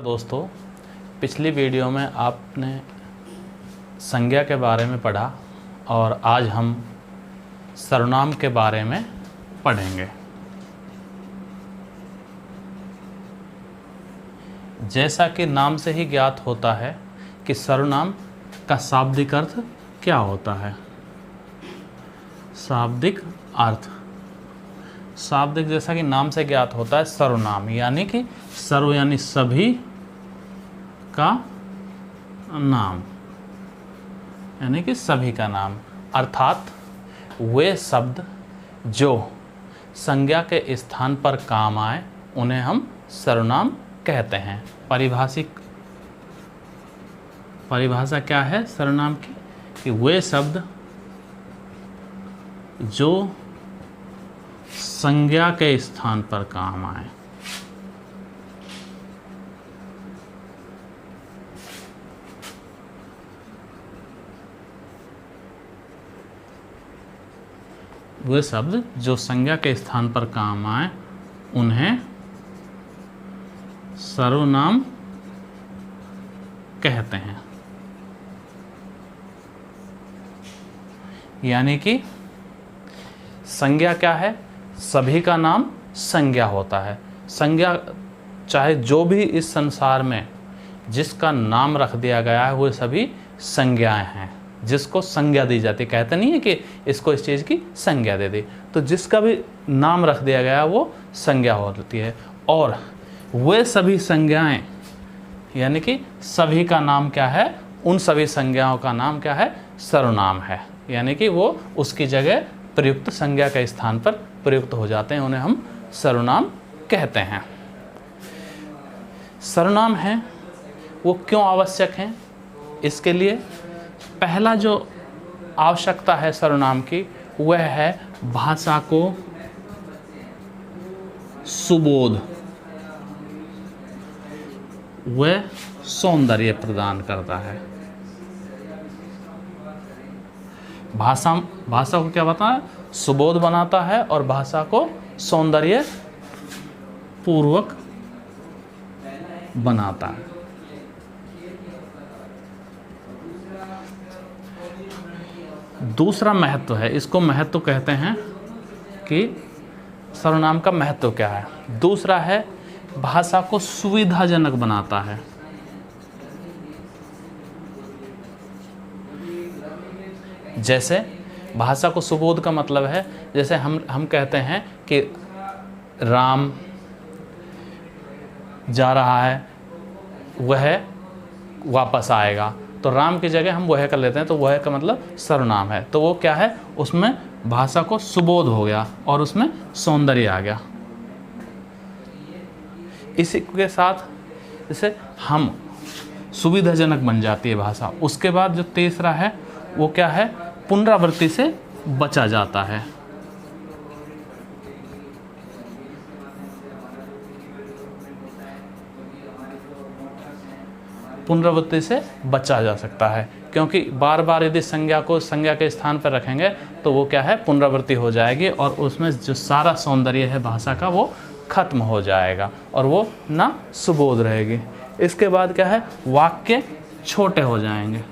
दोस्तों, पिछली वीडियो में आपने संज्ञा के बारे में पढ़ा और आज हम सर्वनाम के बारे में पढ़ेंगे। जैसा कि नाम से ही ज्ञात होता है कि सर्वनाम का शाब्दिक अर्थ क्या होता है। शाब्दिक अर्थ, शाब्दिक जैसा कि नाम से ज्ञात होता है सर्वनाम यानी कि सर्व यानी सभी का नाम, यानी कि सभी का नाम, अर्थात वे शब्द जो संज्ञा के स्थान पर काम आए उन्हें हम सर्वनाम कहते हैं। परिभाषा क्या है सर्वनाम की? कि वे शब्द जो संज्ञा के स्थान पर काम आए। वे शब्द जो संज्ञा के स्थान पर काम आए उन्हें सर्वनाम कहते हैं। यानी कि संज्ञा क्या है? सभी का नाम संज्ञा होता है। संज्ञा चाहे जो भी इस संसार में जिसका नाम रख दिया गया है वो सभी संज्ञाएं हैं, जिसको संज्ञा दी जाती। कहते नहीं है कि इसको इस चीज़ की संज्ञा दे दी, तो जिसका भी नाम रख दिया गया है वो संज्ञा होती है। और वे सभी संज्ञाएं यानी कि सभी का नाम क्या है? उन सभी संज्ञाओं का नाम क्या है? सर्वनाम है। यानी कि वो उसकी जगह प्रयुक्त संज्ञा के स्थान पर प्रयुक्त हो जाते हैं, उन्हें हम सर्वनाम कहते हैं। सर्वनाम है वो क्यों आवश्यक हैं? इसके लिए पहला जो आवश्यकता है सर्वनाम की वह है भाषा को सुबोध व सौंदर्य प्रदान करता है। भाषा को क्या बताता है? सुबोध बनाता है और भाषा को सौंदर्य पूर्वक बनाता है। दूसरा महत्व है, इसको महत्व कहते हैं कि सर्वनाम का महत्व क्या है। दूसरा है भाषा को सुविधाजनक बनाता है। जैसे भाषा को सुबोध का मतलब है, जैसे हम कहते हैं कि राम जा रहा है, वह वापस आएगा, तो राम की जगह हम वह कर लेते हैं, तो वह का मतलब सर्वनाम है। तो वो क्या है? उसमें भाषा को सुबोध हो गया और उसमें सौंदर्य आ गया। इसी के साथ जैसे हम सुविधाजनक बन जाती है भाषा। उसके बाद जो तीसरा है वो क्या है? पुनरावृत्ति से बचा जाता है। पुनरावृत्ति से बचा जा सकता है, क्योंकि बार बार यदि संज्ञा को संज्ञा के स्थान पर रखेंगे तो वो क्या है? पुनरावृत्ति हो जाएगी और उसमें जो सारा सौंदर्य है भाषा का वो खत्म हो जाएगा और वो ना सुबोध रहेगी। इसके बाद क्या है? वाक्य छोटे हो जाएंगे।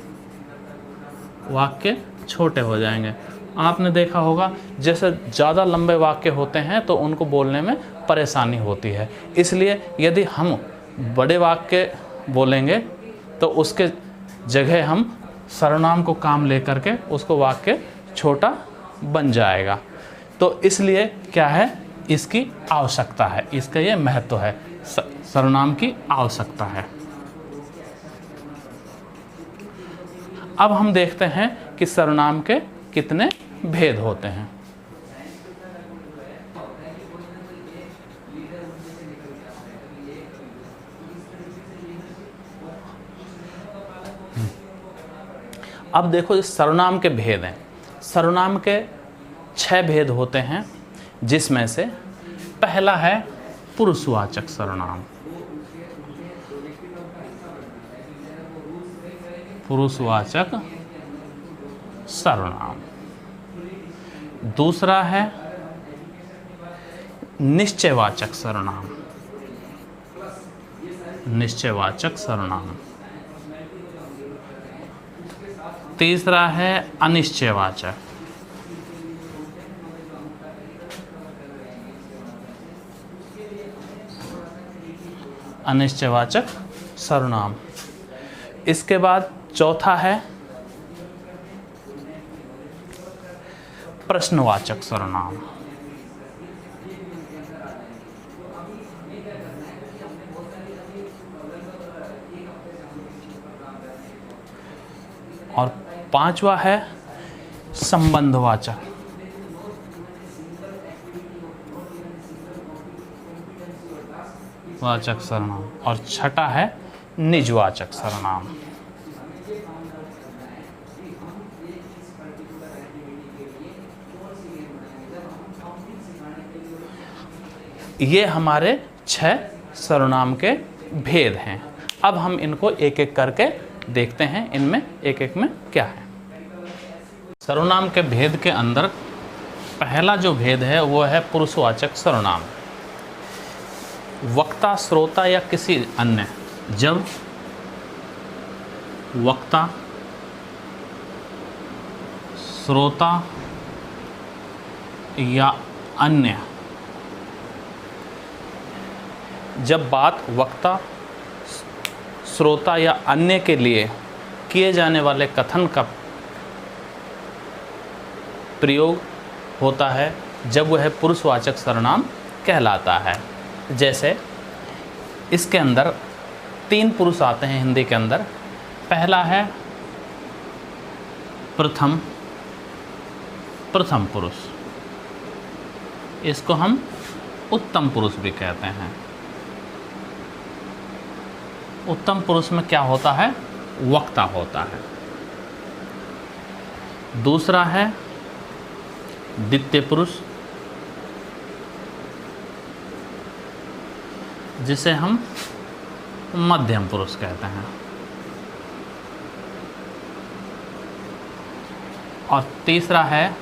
वाक्य छोटे हो जाएंगे। आपने देखा होगा जैसे ज़्यादा लंबे वाक्य होते हैं तो उनको बोलने में परेशानी होती है। इसलिए यदि हम बड़े वाक्य बोलेंगे तो उसके जगह हम सर्वनाम को काम लेकर के उसको वाक्य छोटा बन जाएगा। तो इसलिए क्या है? इसकी आवश्यकता है, इसका ये महत्व है, सर्वनाम की आवश्यकता है। अब हम देखते हैं कि सर्वनाम के कितने भेद होते हैं। अब देखो इस सर्वनाम के भेद हैं। सर्वनाम के 6 भेद होते हैं, जिसमें से पहला है पुरुषवाचक सर्वनाम। पुरुषवाचक सर्वनाम। दूसरा है निश्चयवाचक सर्वनाम। निश्चयवाचक सर्वनाम। तीसरा है अनिश्चयवाचक। अनिश्चयवाचक सर्वनाम। इसके बाद चौथा है प्रश्नवाचक सर्वनाम। और पांचवा है संबंधवाचक। वाचक सर्वनाम। और छठा है निजवाचक सर्वनाम। ये हमारे 6 सर्वनाम के भेद हैं। अब हम इनको एक एक करके देखते हैं, इनमें एक एक में क्या है। सर्वनाम के भेद के अंदर पहला जो भेद है वो है पुरुषवाचक सर्वनाम। वक्ता, श्रोता या किसी अन्य, जब वक्ता, श्रोता या अन्य, जब बात वक्ता, श्रोता या अन्य के लिए किए जाने वाले कथन का प्रयोग होता है, जब वह पुरुषवाचक सर्वनाम कहलाता है। जैसे इसके अंदर 3 पुरुष आते हैं हिंदी के अंदर। पहला है प्रथम, प्रथम पुरुष। इसको हम उत्तम पुरुष भी कहते हैं। उत्तम पुरुष में क्या होता है? वक्ता होता है। दूसरा है द्वितीय पुरुष, जिसे हम मध्यम पुरुष कहते हैं। और तीसरा है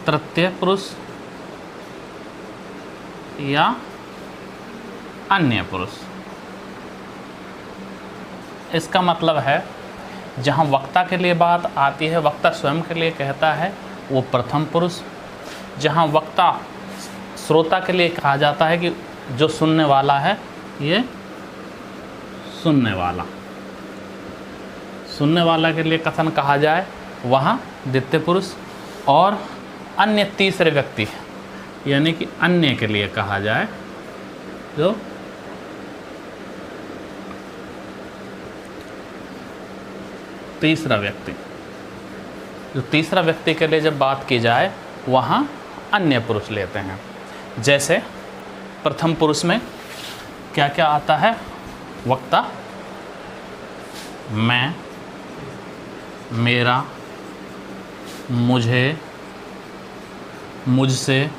तृतीय पुरुष या अन्य पुरुष। इसका मतलब है जहाँ वक्ता के लिए बात आती है, वक्ता स्वयं के लिए कहता है, वो प्रथम पुरुष। जहाँ वक्ता श्रोता के लिए कहा जाता है कि जो सुनने वाला है, ये सुनने वाला, सुनने वाला के लिए कथन कहा जाए, वहाँ द्वितीय पुरुष। और अन्य तीसरे व्यक्ति यानी कि अन्य के लिए कहा जाए, जो तीसरा व्यक्ति, जो तीसरा व्यक्ति के लिए जब बात की जाए, वहाँ अन्य पुरुष लेते हैं। जैसे प्रथम पुरुष में क्या क्या आता है? वक्ता, मैं, मेरा, मुझे, मुझसे,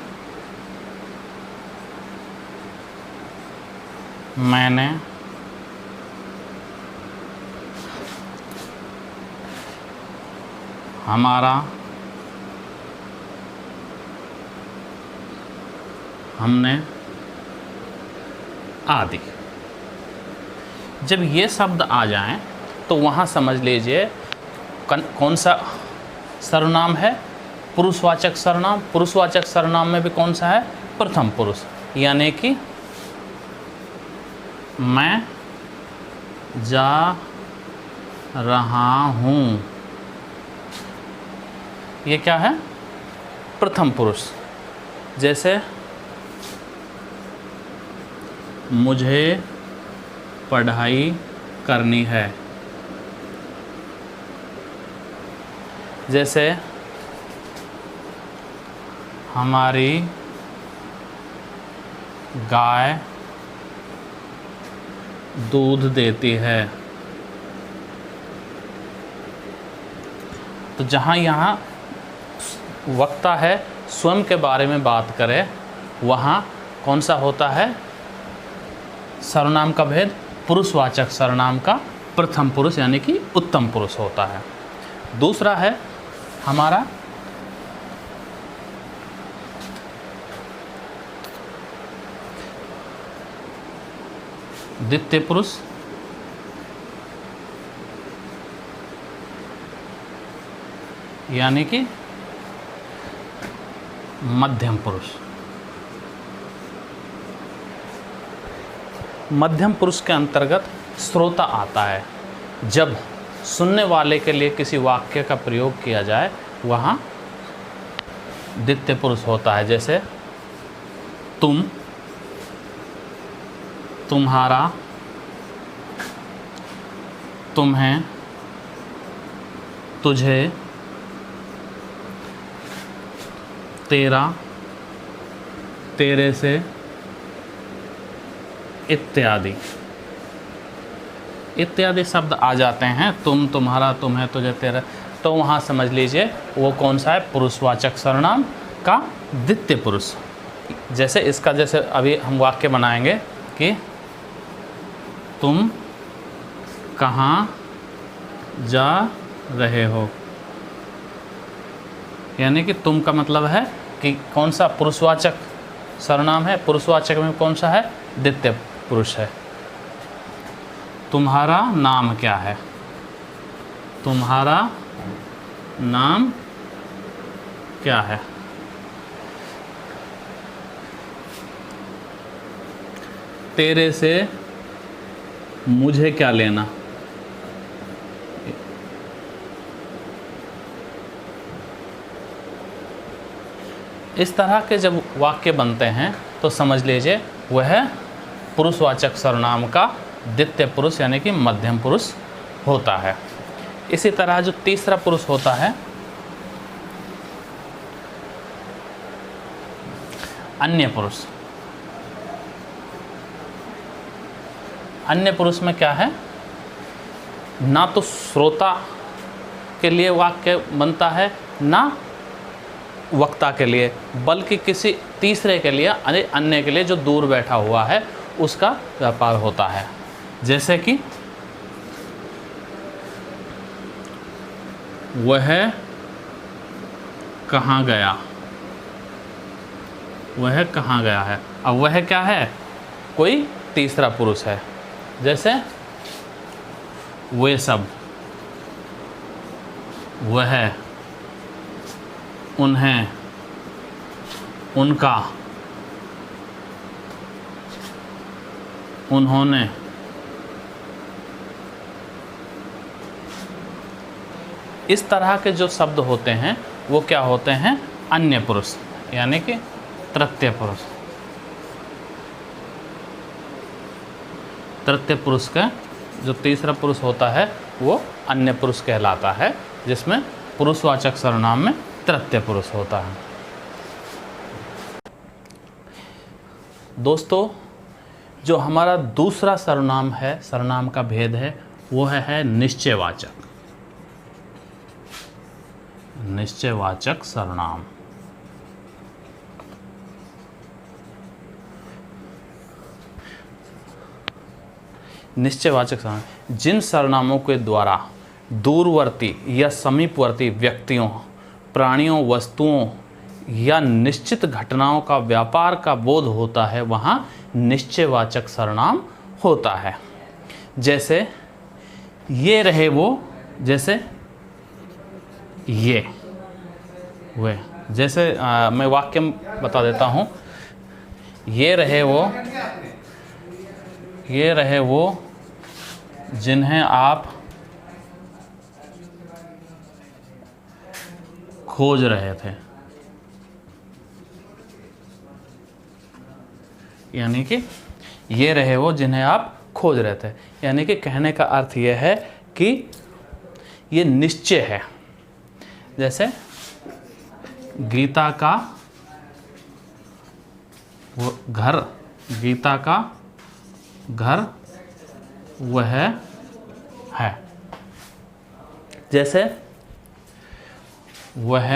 मैंने, हमारा, हमने आदि। जब ये शब्द आ जाएं तो वहाँ समझ लीजिए कौन सा सर्वनाम है? पुरुषवाचक सर्वनाम। पुरुषवाचक सर्वनाम में भी कौन सा है? प्रथम पुरुष। यानी कि मैं जा रहा हूँ, ये क्या है? प्रथम पुरुष। जैसे मुझे पढ़ाई करनी है, जैसे हमारी गाय दूध देती है। तो जहाँ यहाँ वक्ता है स्वयं के बारे में बात करे, वहाँ कौन सा होता है सर्वनाम का भेद? पुरुषवाचक सर्वनाम का प्रथम पुरुष यानी कि उत्तम पुरुष होता है। दूसरा है हमारा द्वितीय पुरुष, यानी कि मध्यम पुरुष। मध्यम पुरुष के अंतर्गत श्रोता आता है। जब सुनने वाले के लिए किसी वाक्य का प्रयोग किया जाए वहाँ द्वितीय पुरुष होता है। जैसे तुम, तुम्हारा, तुम्हें, तुझे, तेरा, तेरे से, इत्यादि इत्यादि शब्द आ जाते हैं। तुम, तुम्हारा, तुम्हें, तुझे, तेरा, तो वहाँ समझ लीजिए वो कौन सा है, पुरुषवाचक सर्वनाम का द्वितीय पुरुष। जैसे इसका, जैसे अभी हम वाक्य बनाएंगे कि तुम कहाँ जा रहे हो, यानी कि तुम का मतलब है कि कौन सा पुरुषवाचक सर्वनाम है, पुरुषवाचक में कौन सा है, द्वितीय पुरुष है। तुम्हारा नाम क्या है, तुम्हारा नाम क्या है। तेरे से मुझे क्या लेना, इस तरह के जब वाक्य बनते हैं तो समझ लीजिए वह पुरुषवाचक सर्वनाम का द्वितीय पुरुष यानी कि मध्यम पुरुष होता है। इसी तरह जो तीसरा पुरुष होता है अन्य पुरुष। अन्य पुरुष में क्या है, ना तो श्रोता के लिए वाक्य बनता है ना वक्ता के लिए, बल्कि किसी तीसरे के लिए, अन्य के लिए जो दूर बैठा हुआ है उसका व्यापार होता है। जैसे कि वह कहाँ गया, वह कहाँ गया है। अब वह क्या है, कोई तीसरा पुरुष है। जैसे वे सब, वह, उन्हें, उनका, उन्होंने, इस तरह के जो शब्द होते हैं वो क्या होते हैं, अन्य पुरुष यानी कि तृतीय पुरुष। तृतीय पुरुष का जो तीसरा पुरुष होता है वो अन्य पुरुष कहलाता है, जिसमें पुरुषवाचक सर्वनाम में तृतीय पुरुष होता है। दोस्तों, जो हमारा दूसरा सर्वनाम है, सर्वनाम का भेद है, वो है निश्चयवाचक। निश्चयवाचक सर्वनाम। निश्चयवाचक सर्वनाम जिन सर्वनामों के द्वारा दूरवर्ती या समीपवर्ती व्यक्तियों, प्राणियों, वस्तुओं या निश्चित घटनाओं का व्यापार का बोध होता है, वहाँ निश्चयवाचक सर्वनाम होता है। जैसे ये रहे वो, जैसे ये वे। जैसे मैं वाक्य बता देता हूँ, ये रहे वो, ये रहे वो जिन्हें आप खोज रहे थे। यानी कि ये रहे वो जिन्हें आप खोज रहे थे, यानी कि कहने का अर्थ यह है कि ये निश्चय है। जैसे गीता का वो घर, गीता का घर वह है। जैसे वह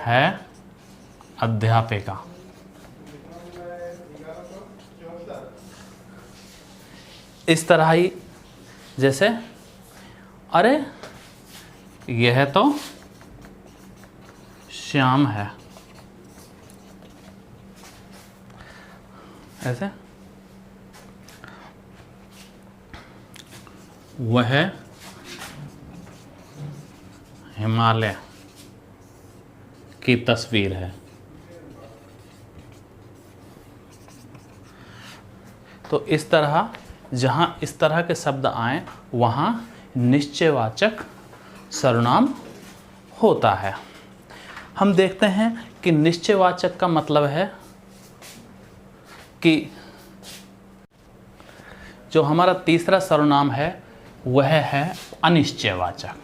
है अध्यापिका। इस तरह ही जैसे अरे यह तो श्याम है, ऐसे। वह हिमालय की तस्वीर है। तो इस तरह जहाँ इस तरह के शब्द आए वहाँ निश्चयवाचक सर्वनाम होता है। हम देखते हैं कि निश्चयवाचक का मतलब है कि जो हमारा तीसरा सर्वनाम है वह है अनिश्चयवाचक।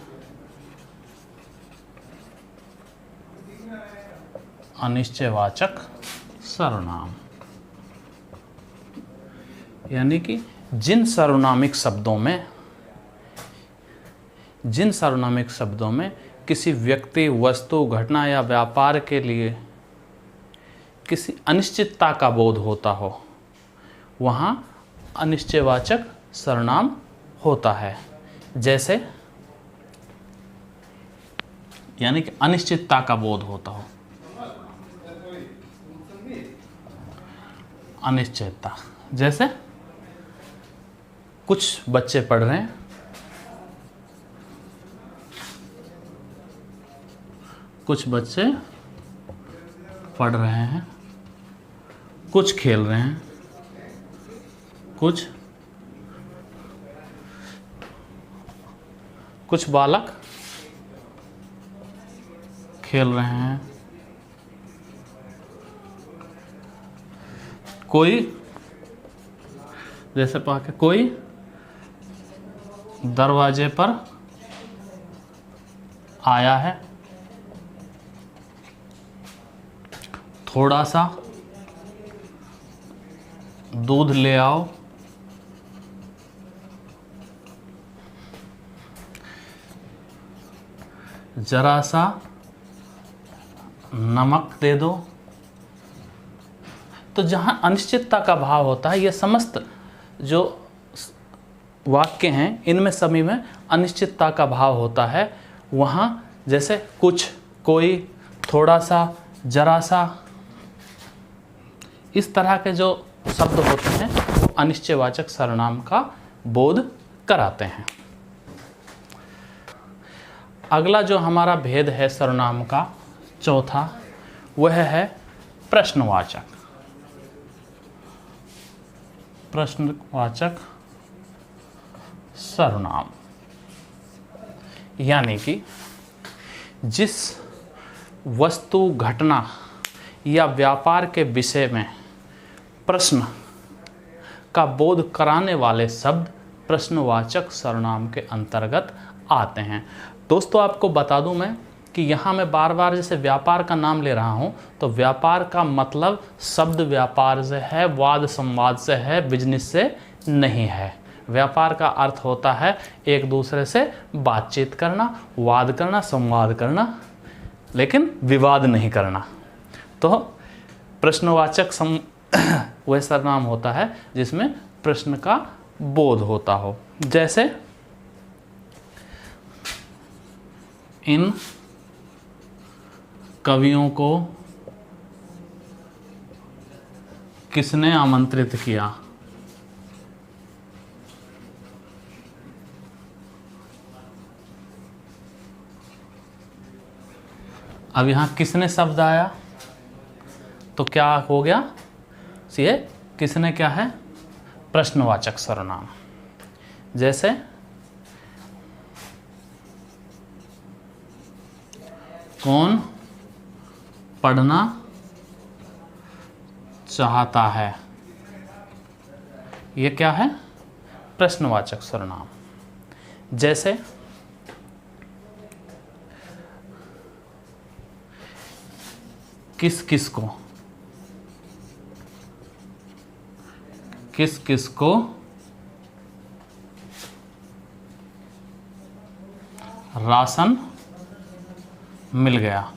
अनिश्चयवाचक सर्वनाम यानी कि जिन सार्वनामिक शब्दों में किसी व्यक्ति, वस्तु, घटना या व्यापार के लिए किसी अनिश्चितता का बोध होता हो, वहाँ अनिश्चयवाचक सर्वनाम होता है। जैसे यानी कि अनिश्चितता का बोध होता हो, अनिश्चितता। जैसे कुछ बच्चे पढ़ रहे हैं, कुछ बच्चे पढ़ रहे हैं, कुछ खेल रहे हैं, कुछ बालक खेल रहे हैं, कोई जैसे पाके कोई दरवाजे पर आया है, थोड़ा सा दूध ले आओ, जरा सा नमक दे दो। तो जहां अनिश्चितता का भाव होता है, ये समस्त जो वाक्य हैं इनमें सभी में अनिश्चितता का भाव होता है। वहाँ जैसे कुछ, कोई, थोड़ा सा, जरा सा, इस तरह के जो शब्द होते हैं वो अनिश्चयवाचक सर्वनाम का बोध कराते हैं। अगला जो हमारा भेद है सर्वनाम का चौथा, वह है प्रश्नवाचक। प्रश्नवाचक सर्वनाम यानी कि जिस वस्तु, घटना या व्यापार के विषय में प्रश्न का बोध कराने वाले शब्द प्रश्नवाचक सर्वनाम के अंतर्गत आते हैं। दोस्तों, आपको बता दूं मैं कि यहाँ मैं बार बार जैसे व्यापार का नाम ले रहा हूँ, तो व्यापार का मतलब शब्द व्यापार से है, वाद संवाद से है, बिजनेस से नहीं है। व्यापार का अर्थ होता है एक दूसरे से बातचीत करना, वाद करना, संवाद करना, लेकिन विवाद नहीं करना। तो प्रश्नवाचक वह सर्वनाम होता है जिसमें प्रश्न का बोध होता हो। जैसे इन कवियों को किसने आमंत्रित किया? अब यहाँ किसने शब्द आया तो क्या हो गया? ये किसने क्या है? प्रश्नवाचक सर्वनाम। जैसे कौन पढ़ना चाहता है, ये क्या है? प्रश्नवाचक सर्वनाम। जैसे किस किस को, किस किस को राशन मिल गया।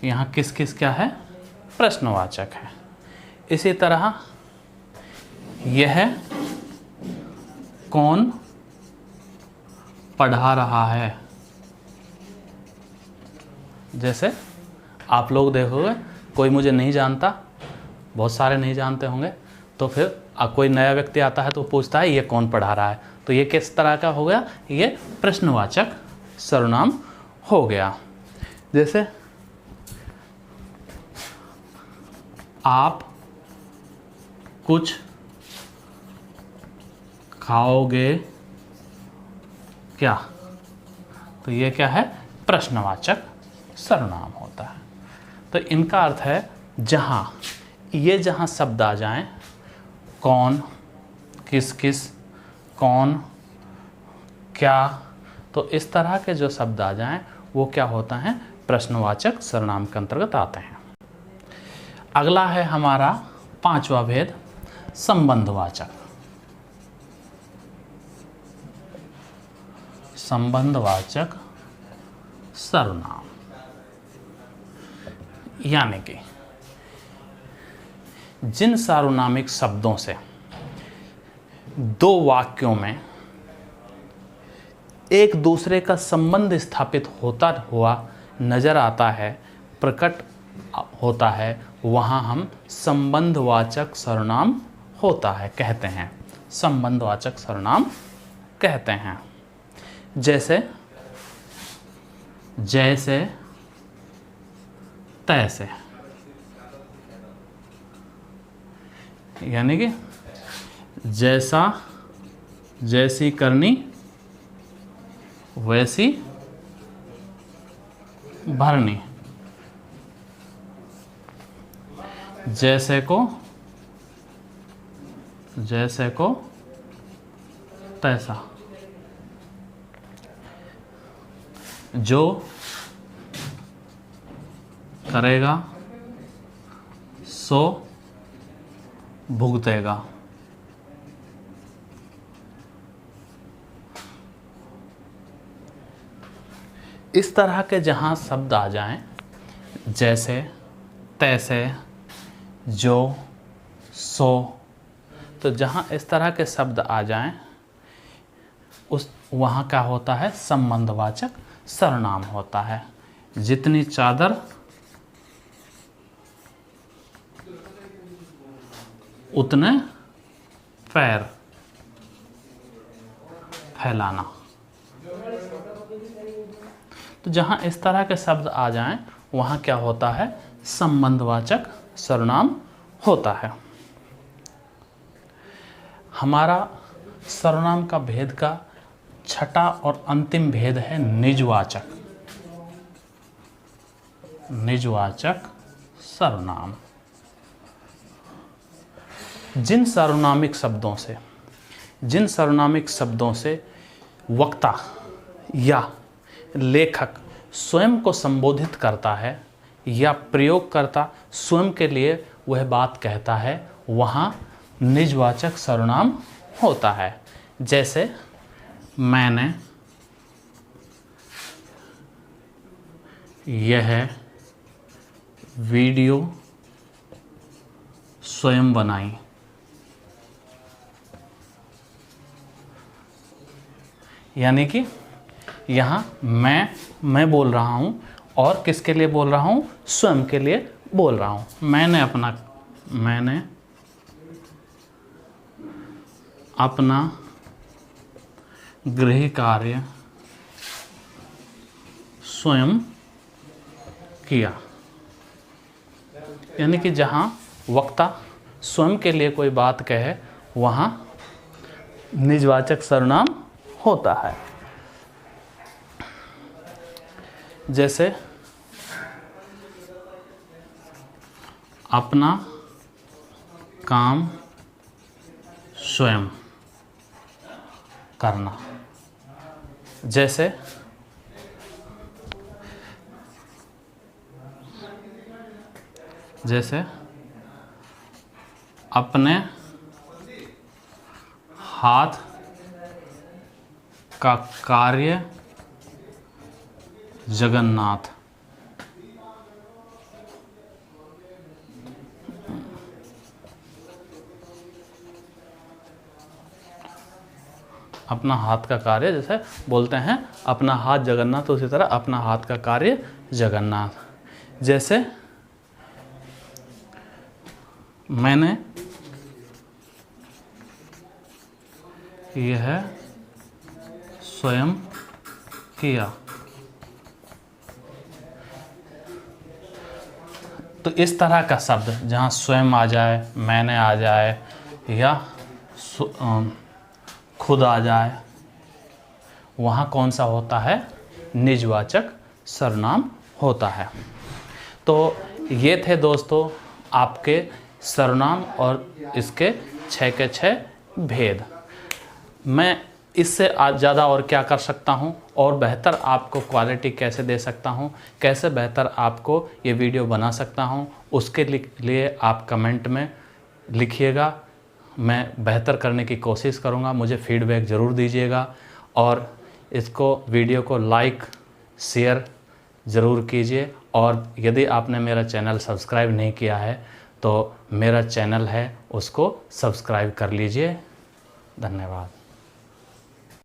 यहाँ किस किस क्या है? प्रश्नवाचक है। इसी तरह यह कौन पढ़ा रहा है। जैसे आप लोग देखोगे कोई मुझे नहीं जानता, बहुत सारे नहीं जानते होंगे, तो फिर कोई नया व्यक्ति आता है तो पूछता है ये कौन पढ़ा रहा है, तो ये किस तरह का हो गया, ये प्रश्नवाचक सर्वनाम हो गया। जैसे आप कुछ खाओगे क्या, तो ये क्या है, प्रश्नवाचक सर्वनाम होता है। तो इनका अर्थ है जहाँ शब्द आ जाएं, कौन, किस किस, कौन, क्या, तो इस तरह के जो शब्द आ जाएं वो क्या होता है, प्रश्नवाचक सर्वनाम के अंतर्गत आते हैं। अगला है हमारा 5वां भेद, संबंधवाचक। संबंधवाचक सर्वनाम यानी कि जिन सार्वनामिक शब्दों से दो वाक्यों में एक दूसरे का संबंध स्थापित होता हुआ नजर आता है, प्रकट होता है, वहाँ हम संबंधवाचक सर्वनाम होता है कहते हैं, संबंधवाचक सर्वनाम कहते हैं। जैसे जैसे, तैसे, यानी कि जैसा, जैसी करनी वैसी भरनी, जैसे को तैसा, जो करेगा सो भुगतेगा। इस तरह के जहाँ शब्द आ जाएं, जैसे, तैसे, जो, सो, तो जहाँ इस तरह के शब्द आ जाएं वहाँ क्या होता है, संबंधवाचक सर्वनाम होता है। जितनी चादर उतने पैर फैलाना, तो जहाँ इस तरह के शब्द आ जाएं वहाँ क्या होता है, संबंधवाचक सर्वनाम होता है। हमारा सर्वनाम का भेद का छठा और अंतिम भेद है निजवाचक। निजवाचक सर्वनाम जिन सार्वनामिक शब्दों से वक्ता या लेखक स्वयं को संबोधित करता है या प्रयोगकर्ता स्वयं के लिए वह बात कहता है, वहाँ निजवाचक सर्वनाम होता है। जैसे मैंने यह वीडियो स्वयं बनाई, यानी कि यहाँ मैं बोल रहा हूँ और किसके लिए बोल रहा हूँ, स्वयं के लिए बोल रहा हूँ। मैंने अपना गृह कार्य स्वयं किया, यानी कि जहाँ वक्ता स्वयं के लिए कोई बात कहे वहाँ निजवाचक सर्वनाम होता है। जैसे अपना काम स्वयं करना, जैसे अपने हाथ का कार्य जगन्नाथ, अपना हाथ का कार्य, जैसे बोलते हैं अपना हाथ जगन्नाथ, तो उसी तरह अपना हाथ का कार्य जगन्नाथ। जैसे मैंने ये है स्वयं किया। तो इस तरह का शब्द जहाँ स्वयं आ जाए, मैंने आ जाए या खुद आ जाए, वहाँ कौन सा होता है? निजवाचक सर्वनाम होता है। तो ये थे दोस्तों आपके सर्वनाम और इसके 6 के 6 भेद। मैं इससे ज़्यादा और क्या कर सकता हूँ, और बेहतर आपको क्वालिटी कैसे दे सकता हूँ, कैसे बेहतर आपको ये वीडियो बना सकता हूँ, उसके लिए आप कमेंट में लिखिएगा। मैं बेहतर करने की कोशिश करूँगा, मुझे फीडबैक ज़रूर दीजिएगा। और इसको वीडियो को लाइक शेयर ज़रूर कीजिए। और यदि आपने मेरा चैनल सब्सक्राइब नहीं किया है तो मेरा चैनल है उसको सब्सक्राइब कर लीजिए। धन्यवाद।